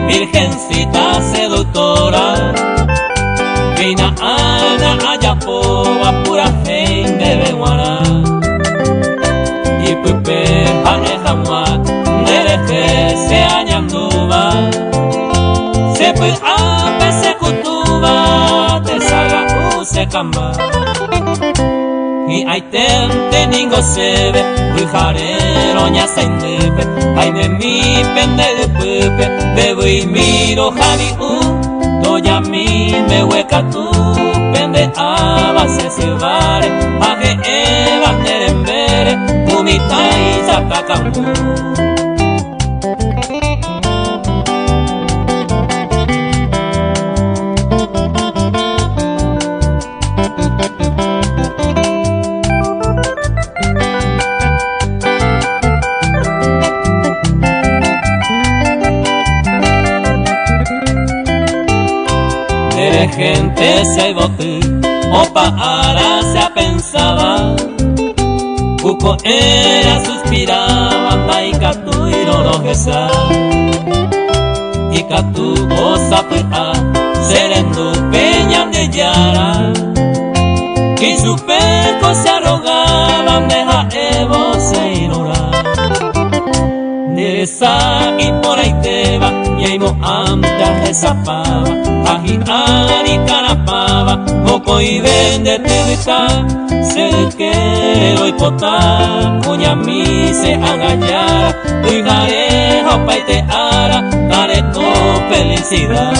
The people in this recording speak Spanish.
Virgencita seductora, Vina Ana Ayapoa, pura gente de Guará. Y Pupe Janejamua, Dereje se añanduba, se fue a pese cutuba, te saga se camba. Y hay tente ningo se ve, bujarero ña se nepe, ay de mi pende de pupe, bebo y miro javi toya mi me hueca tu, pende a base se vare, aje eva nerembere, umita y zapacamu. Gente se bote, opa ara se pensaba, Cuco era suspiraba, y catu y rorojesa, y catu goza pea, serendo peña de yara, y su peco se arrogaban, deja evo se irora. Nereza y por ahí te va, y ahí mo amta esa pava, aji ari carapava, moco y vende te vita, se que hoy pota, cuña mi se agallara, y jareja pa y te ara, care tu felicidad.